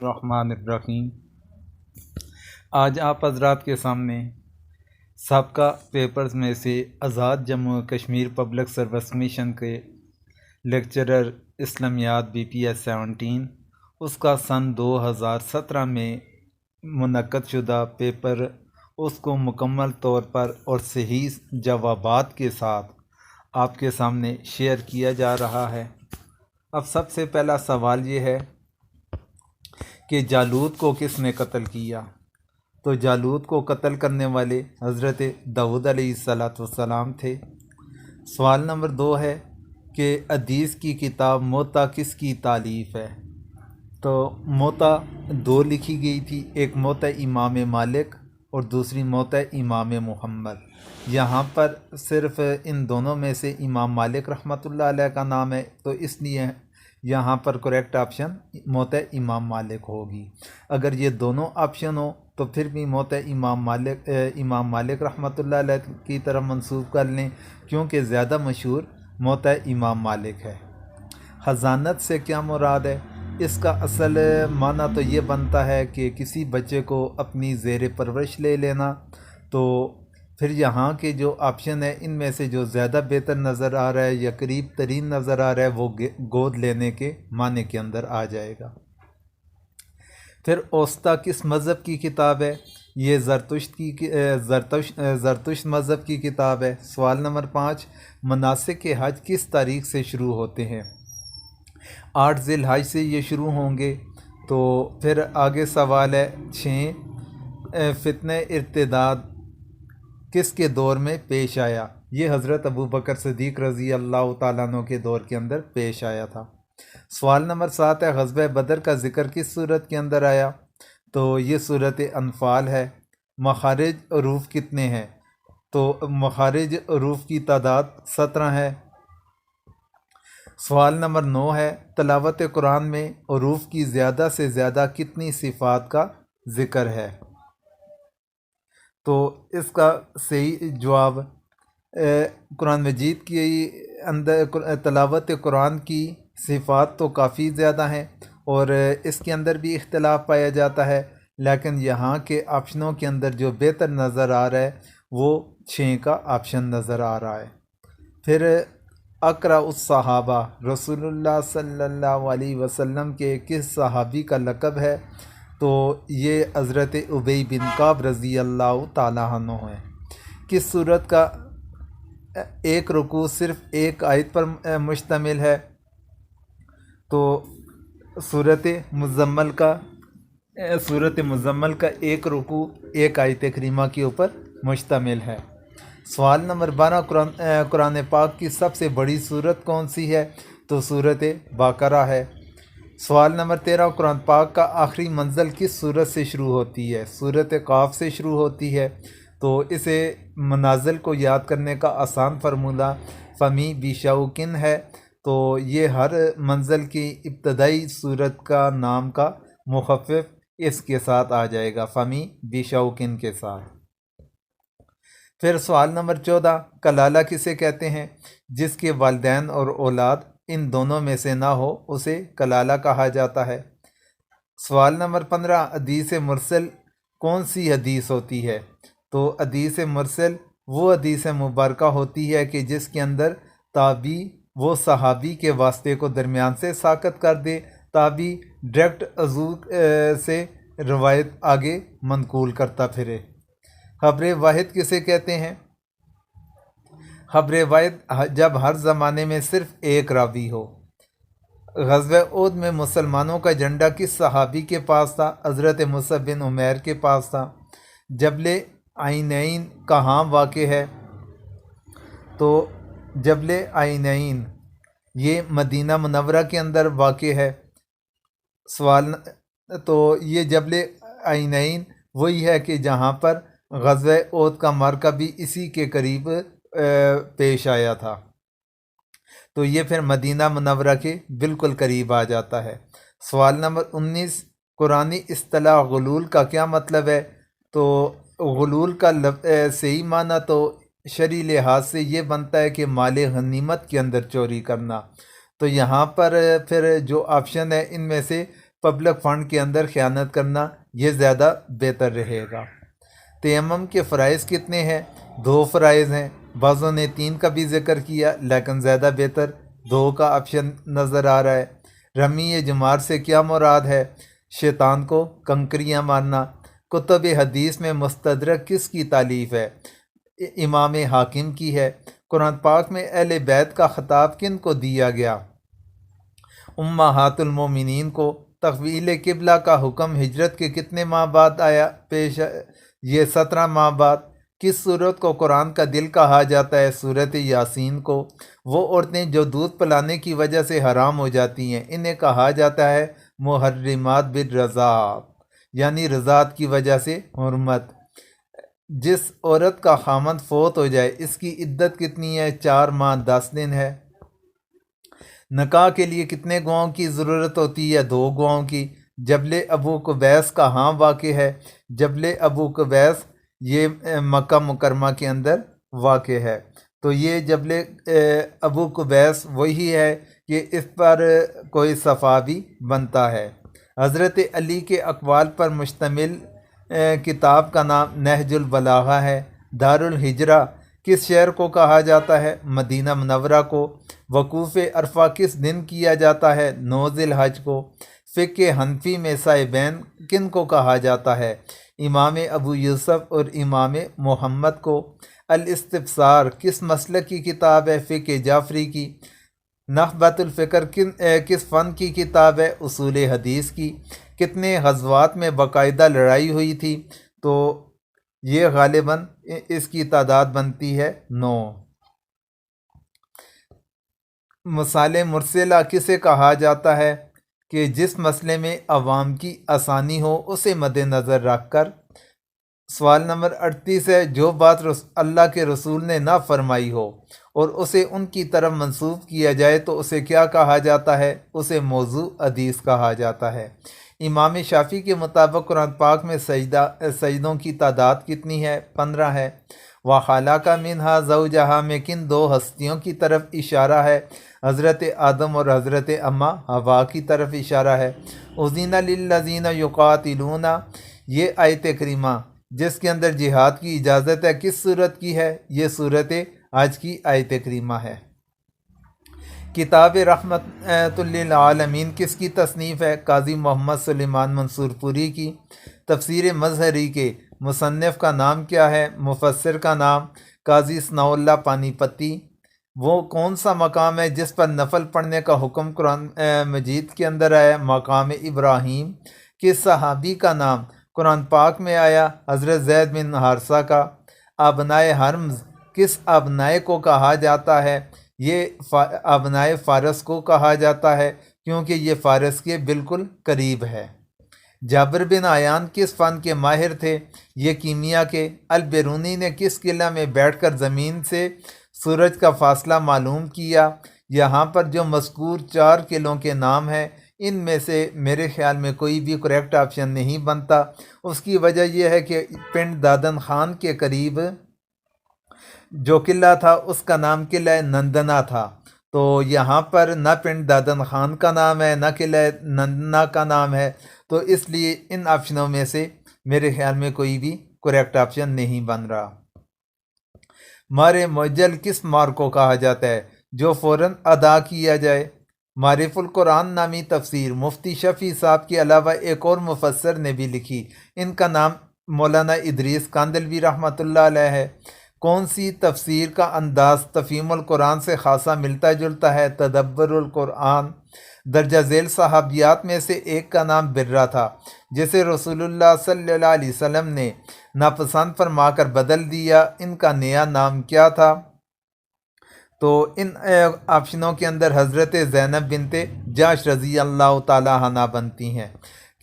الرحمن الرحیم۔ آج آپ حضرات کے سامنے سابقہ پیپرز میں سے Azad Jammu Kashmir public service commission کے لیکچرر اسلامیات BPS 17 اس کا سن 2017 میں منعقد شدہ پیپر اس کو مکمل طور پر اور صحیح جوابات کے ساتھ آپ کے سامنے شیئر کیا جا رہا ہے۔ اب سب سے پہلا سوال یہ ہے کہ جالوت کو کس نے قتل کیا؟ تو جالوت کو قتل کرنے والے حضرت داؤد علیہ السلام تھے۔ سوال نمبر 2 ہے کہ حدیث کی کتاب موطا کس کی تالیف ہے؟ تو موطا 2 لکھی گئی تھی، ایک موطا امام مالک اور دوسری موطا امام محمد۔ یہاں پر صرف ان دونوں میں سے امام مالک رحمۃ اللہ علیہ کا نام ہے، تو اس لیے یہاں پر کریکٹ آپشن موطا امام مالک ہوگی۔ اگر یہ دونوں آپشن ہو تو پھر بھی موطا امام مالک رحمۃ اللہ علیہ کی طرف منسوب کر لیں، کیونکہ زیادہ مشہور موطا امام مالک ہے۔ حضانت سے کیا مراد ہے؟ اس کا اصل معنی تو یہ بنتا ہے کہ کسی بچے کو اپنی زیر پرورش لے لینا۔ تو پھر یہاں کے جو آپشن ہے ان میں سے جو زیادہ بہتر نظر آ رہا ہے یا قریب ترین نظر آ رہا ہے وہ گود لینے کے معنی کے اندر آ جائے گا۔ پھر اوسطا کس مذہب کی کتاب ہے؟ یہ زرتشت مذہب کی کتاب ہے۔ سوال نمبر 5، مناسک حج کس تاریخ سے شروع ہوتے ہیں؟ 8 ذی الحج سے یہ شروع ہوں گے۔ تو پھر آگے سوال ہے 6، فتنہ ارتداد کس کے دور میں پیش آیا؟ یہ حضرت ابوبکر صدیق رضی اللہ تعالیٰ عنہ کے دور کے اندر پیش آیا تھا۔ سوال نمبر 7 ہے، غزوہ بدر کا ذکر کس صورت کے اندر آیا؟ تو یہ صورت انفال ہے۔ مخارج حروف کتنے ہیں؟ تو مخارج حروف کی تعداد 17 ہے۔ سوال نمبر 9 ہے، تلاوت قرآن میں حروف کی زیادہ سے زیادہ کتنی صفات کا ذکر ہے؟ تو اس کا صحیح جواب قرآن مجید کی اندر تلاوت قرآن کی صفات تو کافی زیادہ ہیں اور اس کے اندر بھی اختلاف پایا جاتا ہے، لیکن یہاں کے آپشنوں کے اندر جو بہتر نظر آ رہا ہے وہ 6 کا آپشن نظر آ رہا ہے۔ پھر اقرا الصحابہ رسول اللہ صلی اللہ علیہ وسلم کے کس صحابی کا لقب ہے؟ تو یہ حضرت ابی بن کعب رضی اللہ تعالیٰ عنہ ہیں۔ کس صورت کا ایک رکوع صرف ایک آیت پر مشتمل ہے؟ تو سورت مزمل کا ایک رکوع ایک آیت کریمہ کے اوپر مشتمل ہے۔ سوال نمبر 12، قرآن پاک کی سب سے بڑی سورت کون سی ہے؟ تو سورت بقرہ ہے۔ سوال نمبر 13، قرآن پاک کا آخری منزل کس سورت سے شروع ہوتی ہے؟ سورت قاف سے شروع ہوتی ہے۔ تو اسے منازل کو یاد کرنے کا آسان فارمولہ فمی بیشاؤکن ہے۔ تو یہ ہر منزل کی ابتدائی سورت کا نام کا مخفف اس کے ساتھ آ جائے گا، فمی بیشاؤکن کے ساتھ۔ پھر سوال نمبر 14، کلالہ کسے کہتے ہیں؟ جس کے والدین اور اولاد ان دونوں میں سے نہ ہو اسے کلالہ کہا جاتا ہے۔ سوال نمبر 15، حدیث مرسل کون سی حدیث ہوتی ہے؟ تو حدیث مرسل وہ حدیث مبارکہ ہوتی ہے کہ جس کے اندر تابعی وہ صحابی کے واسطے کو درمیان سے ساقط کر دے، تابعی ڈائریکٹ حضور سے روایت آگے منقول کرتا پھرے۔ خبر واحد کسے کہتے ہیں؟ خبر واحد جب ہر زمانے میں صرف ایک راوی ہو۔ غزوہ احد میں مسلمانوں کا جھنڈا کس صحابی کے پاس تھا؟ حضرت مصعب بن عمیر کے پاس تھا۔ جبل عینین کہاں واقع ہے؟ تو جبل عینین یہ مدینہ منورہ کے اندر واقع ہے۔ سوال تو یہ جبل عینین وہی ہے کہ جہاں پر غزوہ احد کا معرکہ بھی اسی کے قریب پیش آیا تھا، تو یہ پھر مدینہ منورہ کے بالکل قریب آ جاتا ہے۔ سوال نمبر 19، قرآنی اصطلاح غلول کا کیا مطلب ہے؟ تو غلول کا صحیح معنی تو شرعی لحاظ سے یہ بنتا ہے کہ مال غنیمت کے اندر چوری کرنا۔ تو یہاں پر پھر جو آپشن ہے ان میں سے پبلک فنڈ کے اندر خیانت کرنا یہ زیادہ بہتر رہے گا۔ تیمم کے فرائض کتنے ہیں؟ 2 فرائض ہیں۔ بعضوں نے 3 کا بھی ذکر کیا، لیکن زیادہ بہتر 2 کا آپشن نظر آ رہا ہے۔ رمی جمار سے کیا مراد ہے؟ شیطان کو کنکریاں مارنا۔ کتب حدیث میں مستدرک کس کی تالیف ہے؟ امام حاکم کی ہے۔ قرآن پاک میں اہل بیت کا خطاب کن کو دیا گیا؟ امہات المومنین کو۔ تحویل قبلہ کا حکم ہجرت کے کتنے ماہ بعد آیا پیش؟ یہ 17 ماہ بعد۔ کس صورت کو قرآن کا دل کہا جاتا ہے؟ صورت یاسین کو۔ وہ عورتیں جو دودھ پلانے کی وجہ سے حرام ہو جاتی ہیں انہیں کہا جاتا ہے محرمات بالرضاعت، یعنی رضاعت کی وجہ سے حرمت۔ جس عورت کا خامند فوت ہو جائے اس کی عدت کتنی ہے؟ 4 ماہ 10 دن ہے۔ نکاح کے لیے کتنے گواہوں کی ضرورت ہوتی ہے؟ 2 گواہوں کی۔ جبل ابو قبیس کہاں واقع ہے؟ جبل ابو قبیس یہ مکہ مکرمہ کے اندر واقع ہے۔ تو یہ جبل ابو قبیس وہی ہے کہ اس پر کوئی صفابی بنتا ہے۔ حضرت علی کے اقوال پر مشتمل کتاب کا نام نہج البلاغہ ہے۔ دارالہجرہ کس شہر کو کہا جاتا ہے؟ مدینہ منورہ کو۔ وقوف عرفہ کس دن کیا جاتا ہے؟ 9 ذی الحج کو۔ فقہ حنفی میں صاحبین کن کو کہا جاتا ہے؟ امام ابو یوسف اور امام محمد کو۔ الاستبصار کس مسلک کی کتاب ہے؟ فقہ جعفری کی۔ نخبۃ الفکر کس فن کی کتاب ہے؟ اصول حدیث کی۔ کتنے غزوات میں باقاعدہ لڑائی ہوئی تھی؟ تو یہ غالباً اس کی تعداد بنتی ہے 9۔ مثال مرسلہ کسے کہا جاتا ہے؟ کہ جس مسئلے میں عوام کی آسانی ہو اسے مد نظر رکھ کر۔ سوال نمبر 38 ہے، جو بات اللہ کے رسول نے نہ فرمائی ہو اور اسے ان کی طرف منسوب کیا جائے تو اسے کیا کہا جاتا ہے؟ اسے موضوع حدیث کہا جاتا ہے۔ امام شافعی کے مطابق قرآن پاک میں سجدوں کی تعداد کتنی ہے؟ 15 ہے۔ وَخَلَقَ مِنْهَا زَوْجَهَا میں کن 2 ہستیوں کی طرف اشارہ ہے؟ حضرت آدم اور حضرت اما حوا کی طرف اشارہ ہے۔ اذن للذین یقاتلون یہ آیت کریمہ جس کے اندر جہاد کی اجازت ہے کس صورت کی ہے؟ یہ صورت آج کی آیت کریمہ ہے۔ کتاب رحمت للعالمین کس کی تصنیف ہے؟ قاضی محمد سلیمان منصور پوری کی۔ تفسیر مظہری کے مصنف کا نام کیا ہے؟ مفسر کا نام قاضی ثناء اللہ پانی پتی۔ وہ کون سا مقام ہے جس پر نفل پڑھنے کا حکم قرآن مجید کے اندر آیا؟ مقام ابراہیم۔ کس صحابی کا نام قرآن پاک میں آیا؟ حضرت زید بن حارثہ کا۔ ابنائے حرمز کس ابنائے کو کہا جاتا ہے؟ یہ ابنائے فارس کو کہا جاتا ہے کیونکہ یہ فارس کے بالکل قریب ہے۔ جابر بن عیان کس فن کے ماہر تھے؟ یہ کیمیا کے۔ البیرونی نے کس قلعہ میں بیٹھ کر زمین سے سورج کا فاصلہ معلوم کیا؟ یہاں پر جو مذکور 4 قلعوں کے نام ہیں ان میں سے میرے خیال میں کوئی بھی کریکٹ آپشن نہیں بنتا۔ اس کی وجہ یہ ہے کہ پنڈ دادن خان کے قریب جو قلعہ تھا اس کا نام قلعہ نندنا تھا، تو یہاں پر نہ پنڈ دادن خان کا نام ہے نہ قلعہ نندنا کا نام ہے، تو اس لیے ان آپشنوں میں سے میرے خیال میں کوئی بھی کریکٹ آپشن نہیں بن رہا۔ مار معجل کس مار کو کہا جاتا ہے جو فوراً ادا کیا جائے؟ معرف القرآن نامی تفسیر مفتی شفیع صاحب کے علاوہ ایک اور مفسر نے بھی لکھی، ان کا نام مولانا ادریس کاندلوی رحمۃ اللہ علیہ ہے۔ کون سی تفسیر کا انداز تفہیم القرآن سے خاصا ملتا جلتا ہے؟ تدبر القرآن۔ درجہ ذیل صحابیات میں سے ایک کا نام برہ تھا جسے رسول اللہ صلی اللہ علیہ وسلم نے ناپسند فرما کر بدل دیا، ان کا نیا نام کیا تھا؟ تو ان آپشنوں کے اندر حضرت زینب بنت جاش رضی اللہ تعالی عنہ بنتی ہیں۔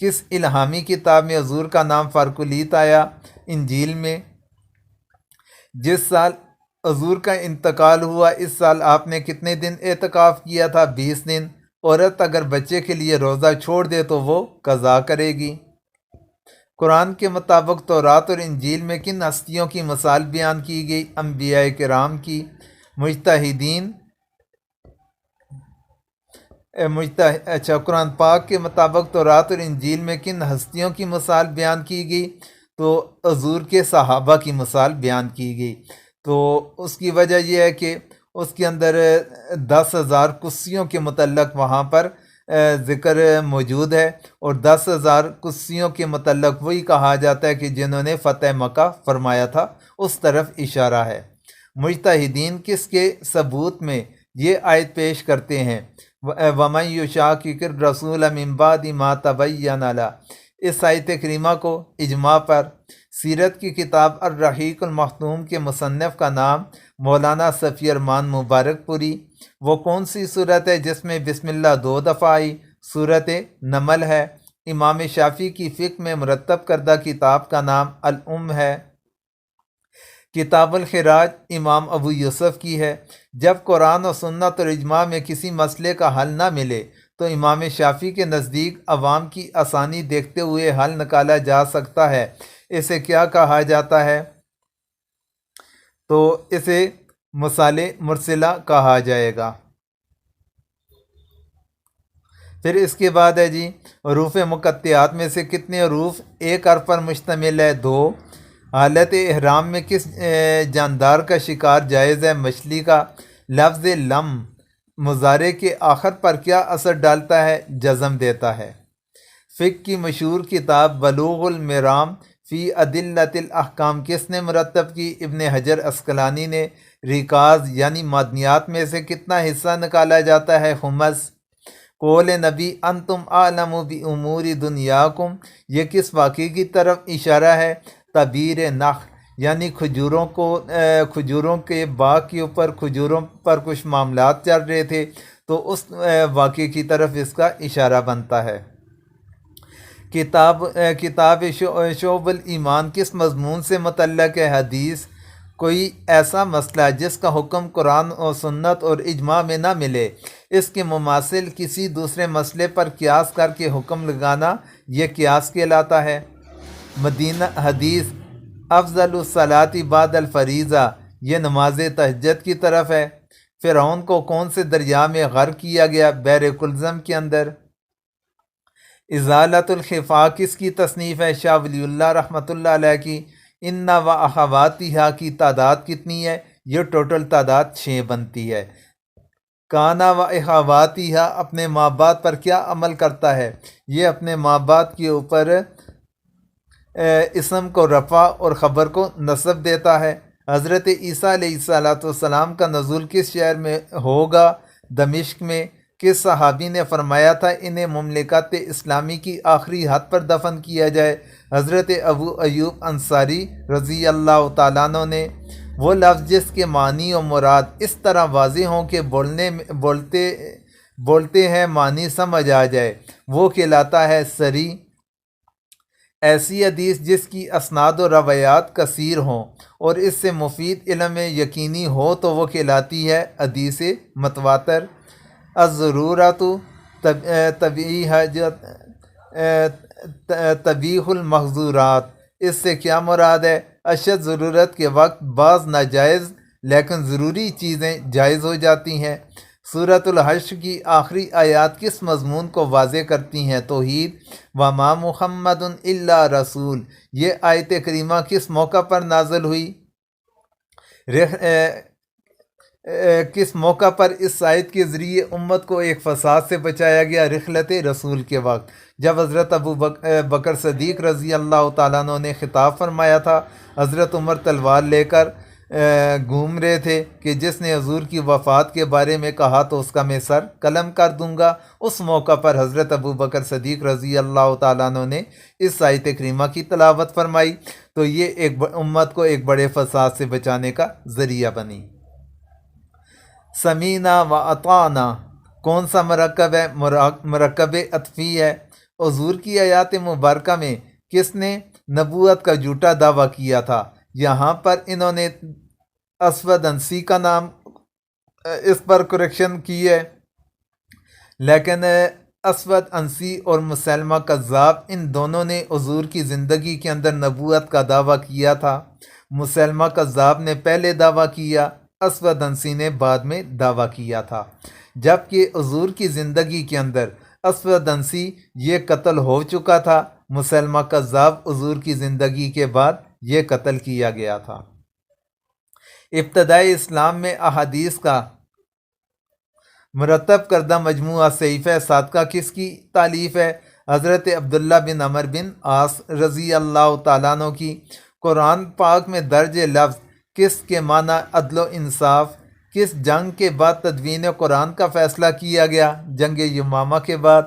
کس الہامی کتاب میں حضور کا نام فارکلیت آیا؟ انجیل میں۔ جس سال حضور کا انتقال ہوا اس سال آپ نے کتنے دن اعتکاف کیا تھا؟ 20 دن۔ عورت اگر بچے کے لیے روزہ چھوڑ دے تو وہ قضا کرے گی۔ قرآن کے مطابق تورات اور انجیل میں کن ہستیوں کی مثال بیان کی گئی؟ انبیاء کرام کی۔ مجتہدین اچھا، قرآن پاک کے مطابق تورات اور انجیل میں کن ہستیوں کی مثال بیان کی گئی؟ تو حضور کے صحابہ کی مثال بیان کی گئی۔ تو اس کی وجہ یہ ہے کہ اس کے اندر 10,000 کسیوں کے متعلق وہاں پر ذکر موجود ہے، اور 10,000 کسیوں کے متعلق وہی کہا جاتا ہے کہ جنہوں نے فتح مکہ فرمایا تھا، اس طرف اشارہ ہے۔ مجتہدین کس کے ثبوت میں یہ آیت پیش کرتے ہیں؟ وَمَن يُشَاقِقِ الرَّسُولَ مِن بَعْدِ مَا تَبَيَّنَ لَهُ۔ اس آیت کریمہ کو اجماع پر سیرت کی کتاب الرحیق المختوم کے مصنف کا نام مولانا صفی ارمان مبارک پوری۔ وہ کون سی صورت ہے جس میں بسم اللہ 2 دفعہ آئی؟ صورت نمل ہے۔ امام شافعی کی فقہ میں مرتب کردہ کتاب کا نام الام ہے۔ کتاب الخراج امام ابو یوسف کی ہے۔ جب قرآن و سنت اور اجماع میں کسی مسئلے کا حل نہ ملے تو امام شافعی کے نزدیک عوام کی آسانی دیکھتے ہوئے حل نکالا جا سکتا ہے۔ اسے کیا کہا جاتا ہے؟ تو اسے مثال مرسلہ کہا جائے گا۔ پھر اس کے بعد ہے جی، حروف مقطعات میں سے کتنے حروف ایک حرف پر مشتمل ہے؟ 2۔ حالت احرام میں کس جاندار کا شکار جائز ہے؟ مچھلی کا۔ لفظ لم مضارع کے آخر پر کیا اثر ڈالتا ہے؟ جزم دیتا ہے۔ فقہ کی مشہور کتاب بلوغ المرام فی ادلۃ الاحکام کس نے مرتب کی؟ ابن حجر عسقلانی نے۔ ریکاز یعنی معدنیات میں سے کتنا حصہ نکالا جاتا ہے؟ خمس۔ قول نبی انتم اعلم بامور دنیاکم، یہ کس واقعے کی طرف اشارہ ہے؟ تعبیر نخل یعنی کھجوروں کے باغ کے اوپر کھجوروں پر کچھ معاملات چل رہے تھے، تو اس واقعے کی طرف اس کا اشارہ بنتا ہے۔ کتاب شعب الایمان کس مضمون سے متعلق ہے؟ حدیث۔ کوئی ایسا مسئلہ جس کا حکم قرآن و سنت اور اجماع میں نہ ملے، اس کے مماثل کسی دوسرے مسئلے پر قیاس کر کے حکم لگانا، یہ قیاس کہلاتا ہے۔ مدینہ حدیث افضل الصلاۃ بعد الفریضہ، یہ نماز تہجد کی طرف ہے۔ فرعون کو کون سے دریا میں غرق کیا گیا؟ بحر کلزم کے اندر۔ ازالۃ الخفاء کس کی تصنیف ہے؟ شاہ ولی اللہ رحمۃ اللہ علیہ کی۔ ان و اخواتہا کی تعداد کتنی ہے؟ یہ ٹوٹل تعداد 6 بنتی ہے۔ کانا و اخواتہا اپنے ماں باپ پر کیا عمل کرتا ہے؟ یہ اپنے ماں باپ کے اوپر اسم کو رفع اور خبر کو نصب دیتا ہے۔ حضرت عیسیٰ علیہ السلام کا نزول کس شہر میں ہوگا؟ دمشق میں۔ کس صحابی نے فرمایا تھا انہیں مملکت اسلامی کی آخری حد پر دفن کیا جائے؟ حضرت ابو ایوب انصاری رضی اللہ تعالیٰ عنہ نے۔ وہ لفظ جس کے معنی و مراد اس طرح واضح ہوں کہ بولتے ہیں معنی سمجھ آ جائے، وہ کہلاتا ہے صریح۔ ایسی حدیث جس کی اسناد و روایات کثیر ہوں اور اس سے مفید علم یقینی ہو تو وہ کہلاتی ہے حدیث متواتر۔ الضرورۃ تبیح المحظورات، اس سے کیا مراد ہے؟ اشد ضرورت کے وقت بعض ناجائز لیکن ضروری چیزیں جائز ہو جاتی ہیں۔ سورۃ الحشر کی آخری آیات کس مضمون کو واضح کرتی ہیں؟ توحید۔ وما محمد الا رسول، یہ آیت کریمہ کس موقع پر نازل ہوئی؟ کس موقع پر اس آیت کے ذریعے امت کو ایک فساد سے بچایا گیا؟ رحلت رسول کے وقت، جب حضرت ابو بکر صدیق رضی اللہ تعالیٰ عنہ نے خطاب فرمایا تھا۔ حضرت عمر تلوار لے کر گھوم رہے تھے کہ جس نے حضور کی وفات کے بارے میں کہا تو اس کا میں سر قلم کر دوں گا۔ اس موقع پر حضرت ابو بکر صدیق رضی اللہ تعالیٰ عنہ نے اس آیت کریمہ کی تلاوت فرمائی، تو یہ ایک امت کو ایک بڑے فساد سے بچانے کا ذریعہ بنی۔ سمینا و اطعنا کون سا مرکب ہے؟ مرکب عطفی ہے۔ حضور کی آیات مبارکہ میں کس نے نبوت کا جھوٹا دعویٰ کیا تھا؟ یہاں پر انہوں نے اسود انسی کا نام اس پر کریکشن کی ہے، لیکن اسود انسی اور مسلمہ کذاب ان دونوں نے حضور کی زندگی کے اندر نبوت کا دعویٰ کیا تھا۔ مسلمہ کذاب نے پہلے دعویٰ کیا، اسود انسی نے بعد میں دعویٰ کیا تھا۔ جبکہ حضور کی زندگی کے اندر اسود انسی یہ قتل ہو چکا تھا۔ مسلمہ کذاب حضور کی زندگی کے بعد یہ قتل کیا گیا تھا۔ ابتدائی اسلام میں احادیث کا مرتب کردہ مجموعہ صحیفہ صادقہ کس کی تالیف ہے؟ حضرت عبداللہ بن عمر بن عاص رضی اللہ تعالیٰ عنہ کی۔ قرآن پاک میں درج لفظ کس کے معنی عدل و انصاف؟ کس جنگ کے بعد تدوین قرآن کا فیصلہ کیا گیا؟ جنگ یمامہ کے بعد۔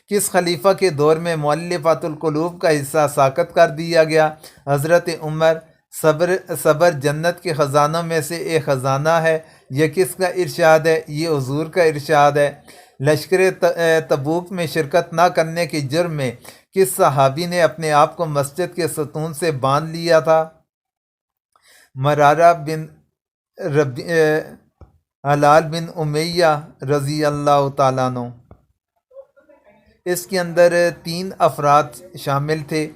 کس خلیفہ کے دور میں مؤلفات القلوب کا حصہ ساقط کر دیا گیا؟ حضرت عمر۔ صبر جنت کے خزانوں میں سے ایک خزانہ ہے۔ یہ کس کا ارشاد ہے؟ یہ حضور کا ارشاد ہے۔ لشکر تبوک میں شرکت نہ کرنے کے جرم میں کس صحابی نے اپنے آپ کو مسجد کے ستون سے باندھ لیا تھا؟ مرارہ بن حلال بن امیہ رضی اللہ تعالیٰ عنہ۔ اس کے اندر 3 افراد شامل تھے،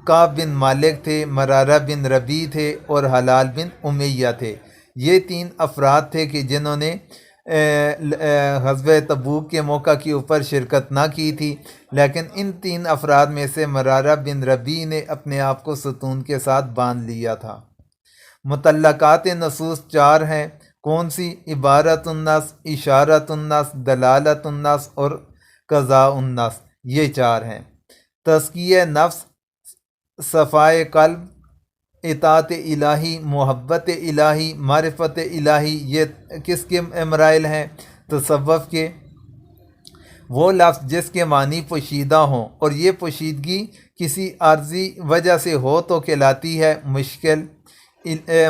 کعب بن مالک تھے، مرارہ بن ربیع تھے اور حلال بن امیہ تھے۔ یہ 3 افراد تھے کہ جنہوں نے غزوہ تبوک کے موقع کے اوپر شرکت نہ کی تھی، لیکن ان 3 افراد میں سے مرارہ بن ربیع نے اپنے آپ کو ستون کے ساتھ باندھ لیا تھا۔ متعلقات نصوص 4 ہیں، کون سی؟ عبارت النص، اشارت النص، دلالت النص اور قضاء النص، یہ 4 ہیں۔ تزکیہ نفس، صفائے قلب، اطاعت الہی، محبت الہی، معرفت الہی، یہ کس کے مراحل ہیں؟ تصوف کے۔ وہ لفظ جس کے معنی پوشیدہ ہوں اور یہ پوشیدگی کسی عارضی وجہ سے ہو تو کہلاتی ہے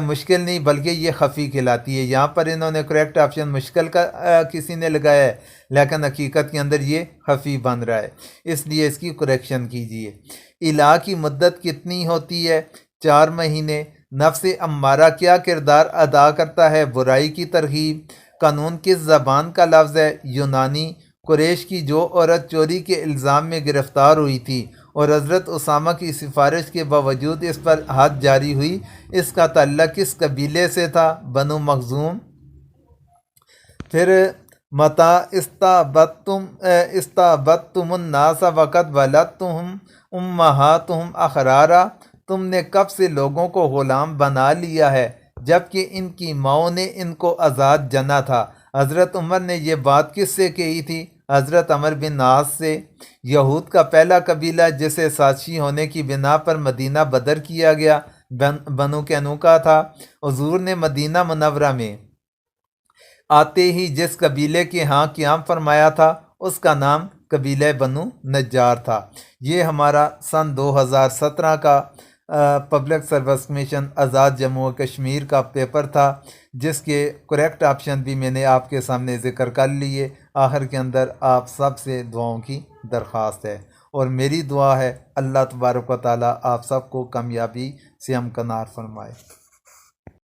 مشکل نہیں بلکہ یہ خفی کہلاتی ہے۔ یہاں پر انہوں نے کریکٹ آپشن مشکل کا کسی نے لگایا ہے، لیکن حقیقت کے اندر یہ خفی بن رہا ہے، اس لیے اس کی کریکشن کیجیے۔ الہ کی مدت کتنی ہوتی ہے؟ 4 مہینے۔ نفس امارہ کیا کردار ادا کرتا ہے؟ برائی کی ترغیب۔ قانون کس زبان کا لفظ ہے؟ یونانی۔ قریش کی جو عورت چوری کے الزام میں گرفتار ہوئی تھی اور حضرت اسامہ کی سفارش کے باوجود اس پر حد جاری ہوئی، اس کا تعلق کس قبیلے سے تھا؟ بنو مخزوم۔ پھر متا استعبدتم الناس وقد ولدتہم امہاتہم احرارا، تم نے کب سے لوگوں کو غلام بنا لیا ہے جبکہ ان کی ماؤں نے ان کو آزاد جنا تھا؟ حضرت عمر نے یہ بات کس سے کہی تھی؟ حضرت عمر بن عاص سے۔ یہود کا پہلا قبیلہ جسے سازشی ہونے کی بنا پر مدینہ بدر کیا گیا بنو قینوقہ تھا۔ حضور نے مدینہ منورہ میں آتے ہی جس قبیلے کے ہاں قیام فرمایا تھا اس کا نام قبیلہ بنو نجار تھا۔ یہ ہمارا سن 2017 کا پبلک سروس کمیشن آزاد جموں و کشمیر کا پیپر تھا، جس کے کریکٹ آپشن بھی میں نے آپ کے سامنے ذکر کر لیے۔ آخر کے اندر آپ سب سے دعاؤں کی درخواست ہے اور میری دعا ہے اللہ تبارک و تعالیٰ آپ سب کو کامیابی سے ہمکنار فرمائے۔